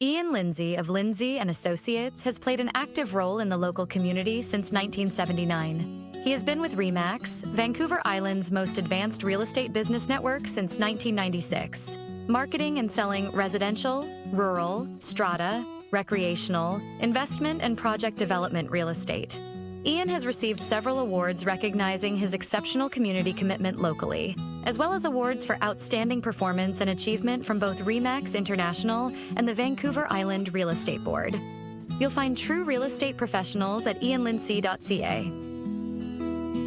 Ian Lindsay of Lindsay and Associates has played an active role in the local community since 1979. He has been with RE/MAX, Vancouver Island's most advanced real estate business network, since 1996, marketing and selling residential, rural, strata, recreational, investment, and project development real estate. Ian has received several awards recognizing his exceptional community commitment locally, as well as awards for outstanding performance and achievement from both RE/MAX International and the Vancouver Island Real Estate Board. You'll find true real estate professionals at ianlindsay.ca.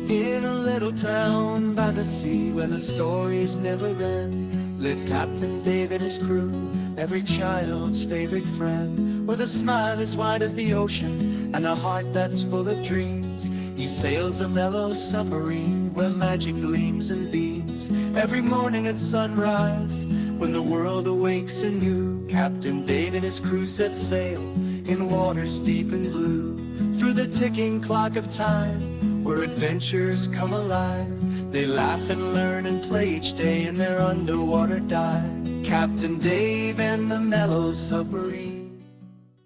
In a little town by the sea where the stories never end, lived Captain Dave and his crew, every child's favorite friend, with a smile as wide as the ocean and a heart that's full of dreams. He sails a mellow submarine where magic gleams and beams. Every morning at sunrise, when the world awakes anew, Captain Dave and his crew set sail in waters deep and blue. Through the ticking clock of time, where adventures come alive, they laugh and learn and play each day in their underwater dive. Captain Dave and the Mellow Submarine.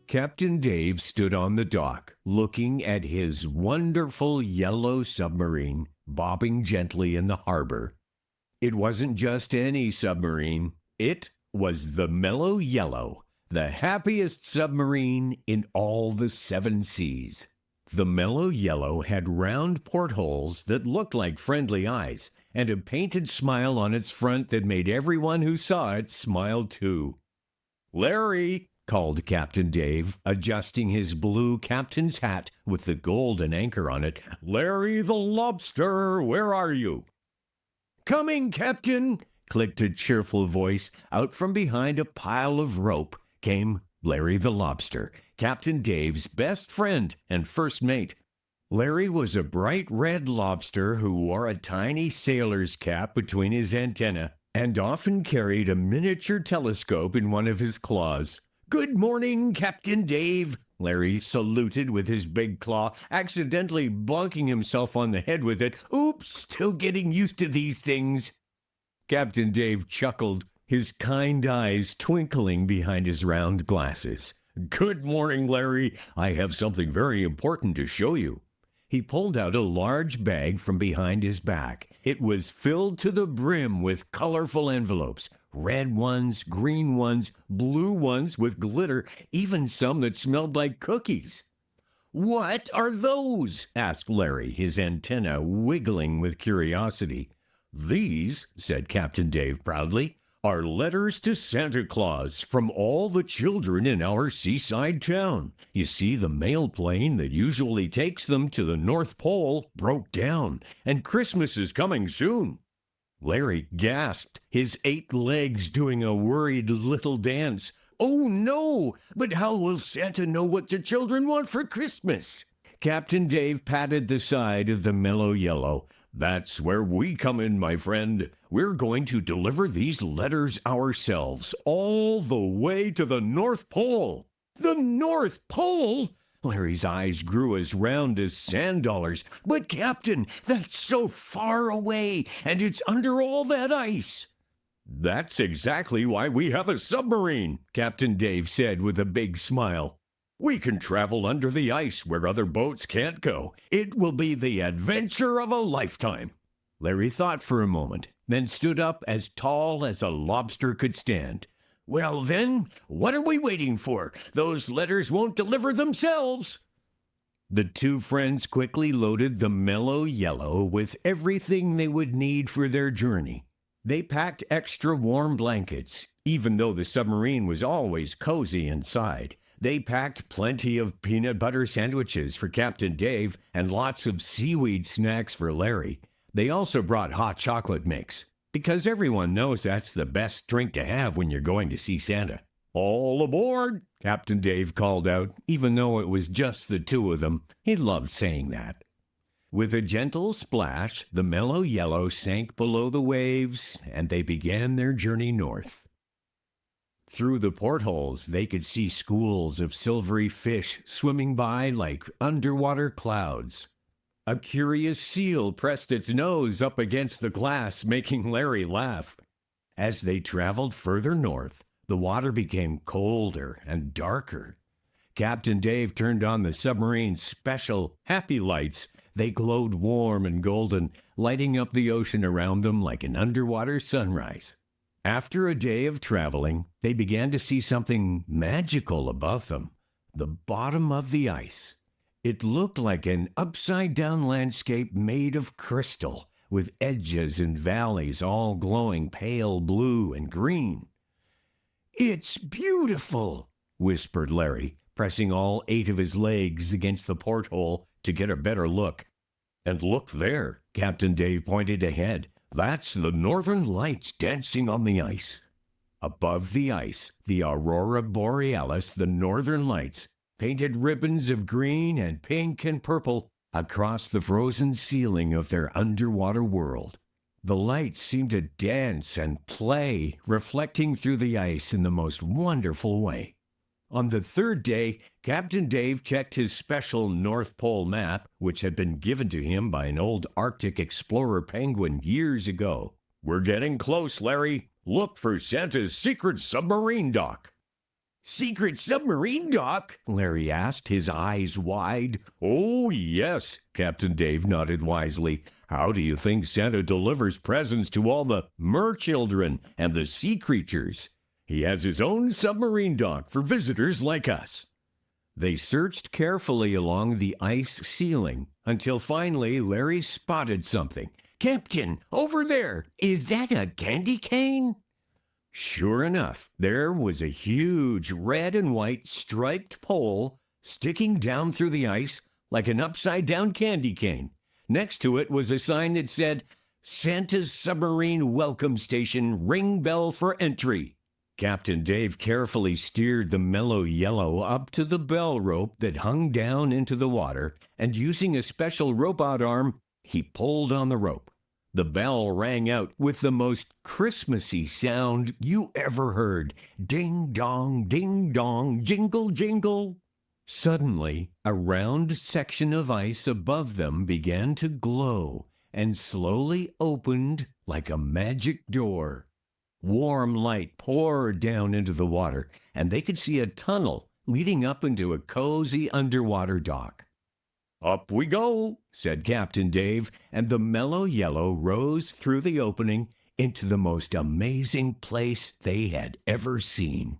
Captain Dave stood on the dock, looking at his wonderful yellow submarine bobbing gently in the harbor. It wasn't just any submarine. It was the Mellow Yellow, the happiest submarine in all the 7 seas. The Mellow Yellow had round portholes that looked like friendly eyes, and a painted smile on its front that made everyone who saw it smile too. "Larry!" called Captain Dave, adjusting his blue captain's hat with the golden anchor on it. "Larry the Lobster, where are you?" "Coming, Captain!" clicked a cheerful voice. Out from behind a pile of rope came Larry the Lobster, Captain Dave's best friend and first mate. Larry was a bright red lobster who wore a tiny sailor's cap between his antennae and often carried a miniature telescope in one of his claws. "Good morning, Captain Dave," Larry saluted with his big claw, accidentally bonking himself on the head with it. "Oops, still getting used to these things." Captain Dave chuckled, his kind eyes twinkling behind his round glasses. "Good morning, Larry. I have something very important to show you." He pulled out a large bag from behind his back. It was filled to the brim with colorful envelopes, red ones, green ones, blue ones with glitter, even some that smelled like cookies. "What are those?" asked Larry, his antenna wiggling with curiosity. "These," said Captain Dave proudly, "are letters to Santa Claus from all the children in our seaside town. You see, the mail plane that usually takes them to the North Pole broke down, and Christmas is coming soon." Larry gasped, his 8 legs doing a worried little dance. "Oh, no! But how will Santa know what the children want for Christmas?" Captain Dave patted the side of the Mellow Yellow. "That's where we come in, my friend. We're going to deliver these letters ourselves, all the way to the North Pole." "The North Pole?" Larry's eyes grew as round as sand dollars. "But, Captain, that's so far away, and it's under all that ice." "That's exactly why we have a submarine," Captain Dave said with a big smile. "We can travel under the ice where other boats can't go. It will be the adventure of a lifetime." Larry thought for a moment, then stood up as tall as a lobster could stand. "Well, then, what are we waiting for? Those letters won't deliver themselves." The 2 friends quickly loaded the Mellow Yellow with everything they would need for their journey. They packed extra warm blankets, even though the submarine was always cozy inside. They packed plenty of peanut butter sandwiches for Captain Dave and lots of seaweed snacks for Larry. They also brought hot chocolate mix, because everyone knows that's the best drink to have when you're going to see Santa. "All aboard!" Captain Dave called out, even though it was just the 2 of them. He loved saying that. With a gentle splash, the Mellow Yellow sank below the waves, and they began their journey north. Through the portholes, they could see schools of silvery fish swimming by like underwater clouds. A curious seal pressed its nose up against the glass, making Larry laugh. As they traveled further north, The water became colder and darker. Captain Dave turned on the submarine's special happy lights. They glowed warm and golden, lighting up the ocean around them like an underwater sunrise. After a day of traveling, they began to see something magical above them, the bottom of the ice. It looked like an upside-down landscape made of crystal, with edges and valleys all glowing pale blue and green. "It's beautiful," whispered Larry, pressing all 8 of his legs against the porthole to get a better look. "And look there," Captain Dave pointed ahead. "That's the northern lights dancing on the ice." Above the ice, the aurora borealis, the northern lights, painted ribbons of green and pink and purple across the frozen ceiling of their underwater world. The lights seemed to dance and play, reflecting through the ice in the most wonderful way. On the 3rd day, Captain Dave checked his special North Pole map, which had been given to him by an old Arctic explorer penguin years ago. "We're getting close, Larry. Look for Santa's secret submarine dock." "Secret submarine dock?" Larry asked, his eyes wide. "Oh, yes," Captain Dave nodded wisely. "How do you think Santa delivers presents to all the merchildren and the sea creatures? He has his own submarine dock for visitors like us." They searched carefully along the ice ceiling until finally Larry spotted something. "Captain, over there, is that a candy cane?" Sure enough, there was a huge red and white striped pole sticking down through the ice like an upside-down candy cane. Next to it was a sign that said, "Santa's Submarine Welcome Station, ring bell for entry." Captain Dave carefully steered the Mellow Yellow up to the bell rope that hung down into the water, and using a special rope-out arm, he pulled on the rope. The bell rang out with the most Christmassy sound you ever heard. Ding dong, jingle jingle. Suddenly, a round section of ice above them began to glow and slowly opened like a magic door. Warm light poured down into the water, and they could see a tunnel leading up into a cozy underwater dock. "Up we go," said Captain Dave, and the Mellow Yellow rose through the opening into the most amazing place they had ever seen.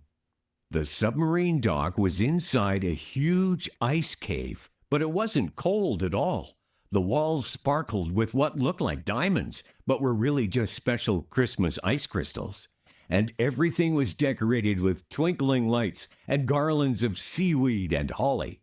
The submarine dock was inside a huge ice cave, but it wasn't cold at all. The walls sparkled with what looked like diamonds, but were really just special Christmas ice crystals. And everything was decorated with twinkling lights and garlands of seaweed and holly.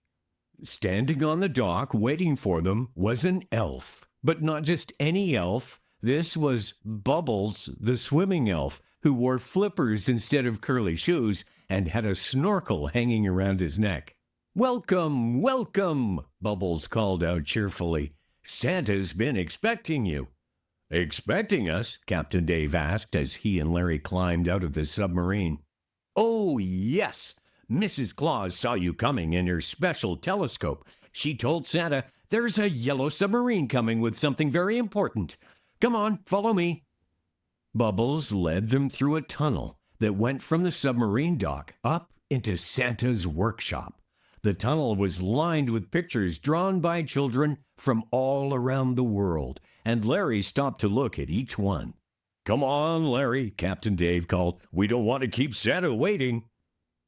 Standing on the dock, waiting for them, was an elf. But not just any elf. This was Bubbles, the swimming elf, who wore flippers instead of curly shoes and had a snorkel hanging around his neck. "Welcome, welcome," Bubbles called out cheerfully. "Santa's been expecting you." "Expecting us?" Captain Dave asked as he and Larry climbed out of the submarine. "Oh, yes. Mrs. Claus saw you coming in her special telescope. She told Santa there's a yellow submarine coming with something very important. Come on, follow me." Bubbles led them through a tunnel that went from the submarine dock up into Santa's workshop. The tunnel was lined with pictures drawn by children from all around the world, and Larry stopped to look at each one. "Come on, Larry," Captain Dave called. "We don't want to keep Santa waiting."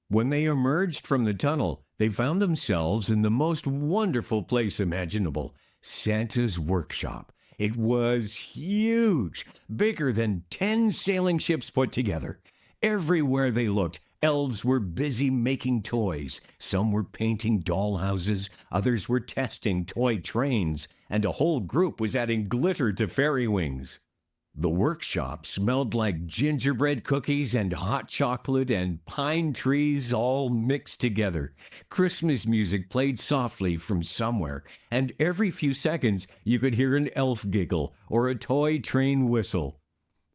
When they emerged from the tunnel, they found themselves in the most wonderful place imaginable, Santa's workshop. It was huge, bigger than 10 sailing ships put together. Everywhere they looked, elves were busy making toys. Some were painting dollhouses, others were testing toy trains, and a whole group was adding glitter to fairy wings. The workshop smelled like gingerbread cookies and hot chocolate and pine trees all mixed together. Christmas music played softly from somewhere, and every few seconds you could hear an elf giggle or a toy train whistle.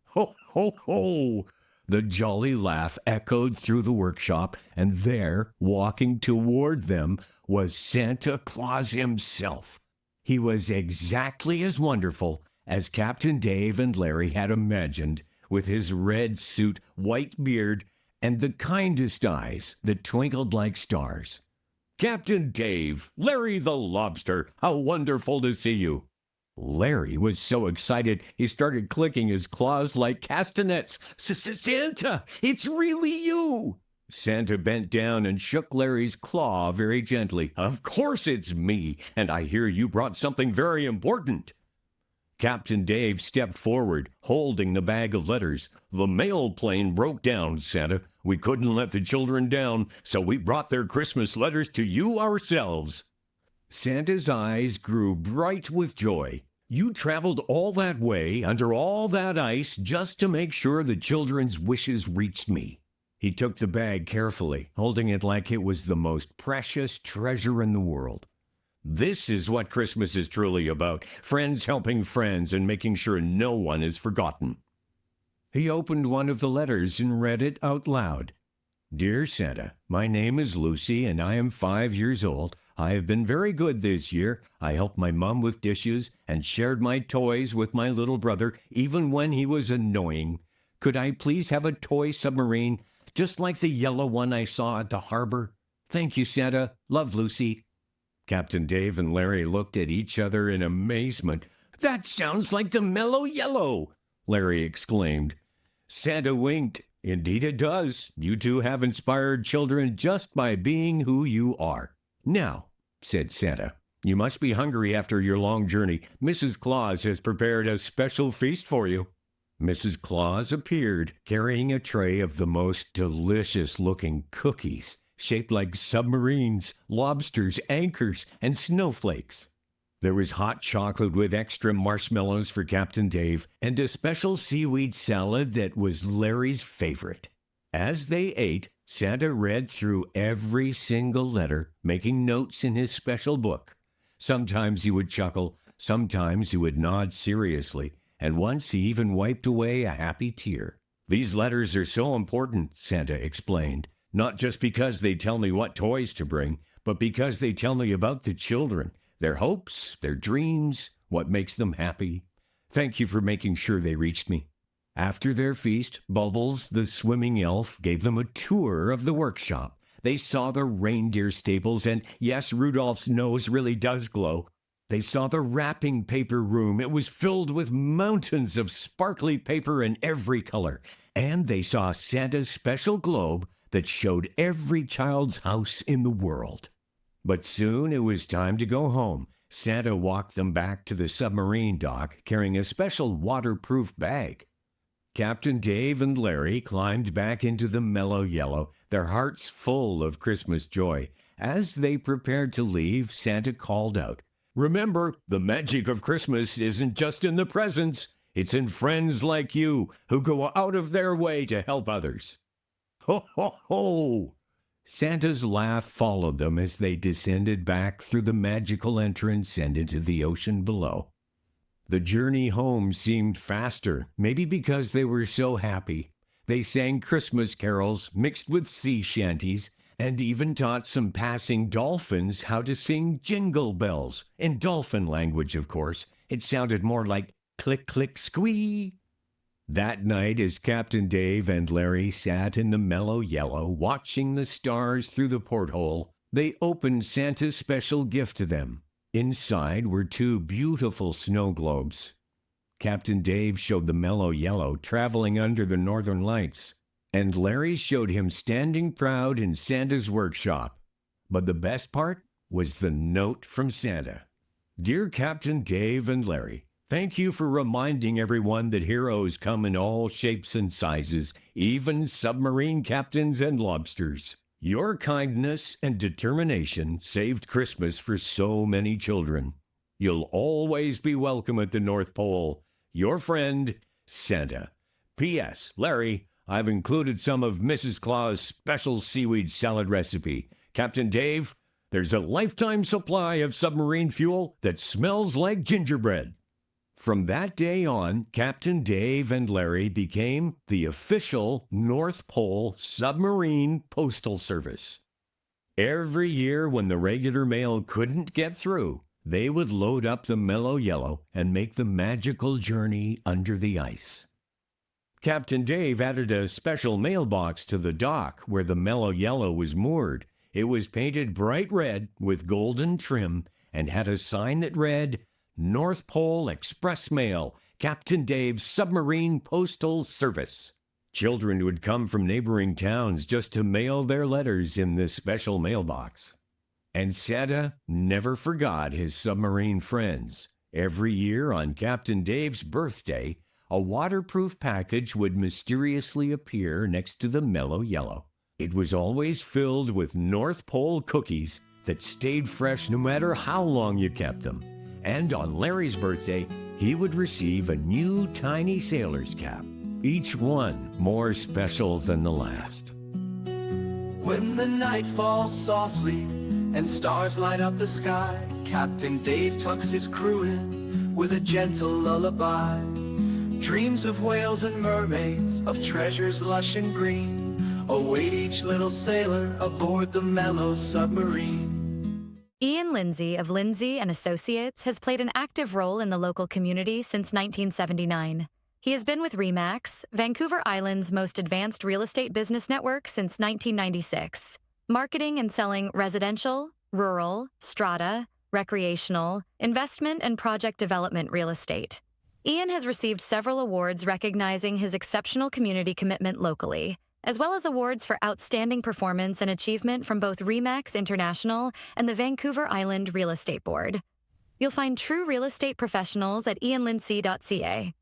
"Ho, ho, ho!" The jolly laugh echoed through the workshop, and there, walking toward them, was Santa Claus himself. He was exactly as wonderful as Captain Dave and Larry had imagined, with his red suit, white beard, and the kindest eyes that twinkled like stars. "Captain Dave, Larry the Lobster, how wonderful to see you." Larry was so excited he started clicking his claws like castanets. "Santa, it's really you!" Santa bent down and shook Larry's claw very gently. "Of course it's me, and I hear you brought something very important." Captain Dave stepped forward, holding the bag of letters. "The mail plane broke down, Santa. We couldn't let the children down, so we brought their Christmas letters to you ourselves." Santa's eyes grew bright with joy. "You traveled all that way, under all that ice, just to make sure the children's wishes reached me." He took the bag carefully, holding it like it was the most precious treasure in the world. This is what Christmas is truly about, friends helping friends and making sure no one is forgotten. He opened one of the letters and read it out loud. "Dear Santa, my name is Lucy and I am 5 years old. I have been very good this year. I helped my mom with dishes and shared my toys with my little brother, even when he was annoying. Could I please have a toy submarine, just like the yellow one I saw at the harbor? Thank you, Santa. Love, Lucy." Captain Dave and Larry looked at each other in amazement. "That sounds like the Mellow Yellow!" Larry exclaimed. Santa winked. "Indeed it does. You two have inspired children just by being who you are." "Now," said Santa, "you must be hungry after your long journey. Mrs. Claus has prepared a special feast for you." Mrs. Claus appeared, carrying a tray of the most delicious-looking cookies, shaped like submarines, lobsters, anchors, and snowflakes. There was hot chocolate with extra marshmallows for Captain Dave, and a special seaweed salad that was Larry's favorite. As they ate, Santa read through every single letter, making notes in his special book. Sometimes he would chuckle, sometimes he would nod seriously, and once he even wiped away a happy tear. "These letters are so important," Santa explained, "not just because they tell me what toys to bring, but because they tell me about the children, their hopes, their dreams, what makes them happy. Thank you for making sure they reached me." After their feast, Bubbles, the swimming elf, gave them a tour of the workshop. They saw the reindeer stables, and yes, Rudolph's nose really does glow. They saw the wrapping paper room. It was filled with mountains of sparkly paper in every color. And they saw Santa's special globe that showed every child's house in the world. But soon it was time to go home. Santa walked them back to the submarine dock, carrying a special waterproof bag. Captain Dave and Larry climbed back into the Mellow Yellow, their hearts full of Christmas joy. As they prepared to leave, Santa called out, "Remember, the magic of Christmas isn't just in the presents. It's in friends like you who go out of their way to help others." Ho, ho, ho! Santa's laugh followed them as they descended back through the magical entrance and into the ocean below. The journey home seemed faster, maybe because they were so happy. They sang Christmas carols mixed with sea shanties, and even taught some passing dolphins how to sing jingle bells, in dolphin language, of course. It sounded more like click, click, squee. That night, as Captain Dave and Larry sat in the Mellow Yellow, watching the stars through the porthole, they opened Santa's special gift to them. Inside were 2 beautiful snow globes. Captain Dave showed the Mellow Yellow traveling under the northern lights, and Larry showed him standing proud in Santa's workshop. But the best part was the note from Santa. "Dear Captain Dave and Larry, thank you for reminding everyone that heroes come in all shapes and sizes, even submarine captains and lobsters. Your kindness and determination saved Christmas for so many children. You'll always be welcome at the North Pole. Your friend, Santa. P.S. Larry, I've included some of Mrs. Claus' special seaweed salad recipe. Captain Dave, there's a lifetime supply of submarine fuel that smells like gingerbread." From that day on, Captain Dave and Larry became the official North Pole Submarine Postal Service. Every year when the regular mail couldn't get through, they would load up the Mellow Yellow and make the magical journey under the ice. Captain Dave added a special mailbox to the dock where the Mellow Yellow was moored. It was painted bright red with golden trim and had a sign that read, North Pole Express Mail, Captain Dave's Submarine Postal Service. Children would come from neighboring towns just to mail their letters in this special mailbox. And Santa never forgot his submarine friends. Every year on Captain Dave's birthday, a waterproof package would mysteriously appear next to the Mellow Yellow. It was always filled with North Pole cookies that stayed fresh no matter how long you kept them. And on Larry's birthday, he would receive a new tiny sailor's cap, each one more special than the last. When the night falls softly and stars light up the sky, Captain Dave tucks his crew in with a gentle lullaby. Dreams of whales and mermaids, of treasures lush and green, await each little sailor aboard the Mellow Submarine. Ian Lindsay of Lindsay and Associates has played an active role in the local community since 1979. He has been with RE/MAX, Vancouver Island's most advanced real estate business network, since 1996, marketing and selling residential, rural, strata, recreational, investment, and project development real estate. Ian has received several awards recognizing his exceptional community commitment locally, as well as awards for outstanding performance and achievement from both RE/MAX International and the Vancouver Island Real Estate Board. You'll find true real estate professionals at ianlindsay.ca.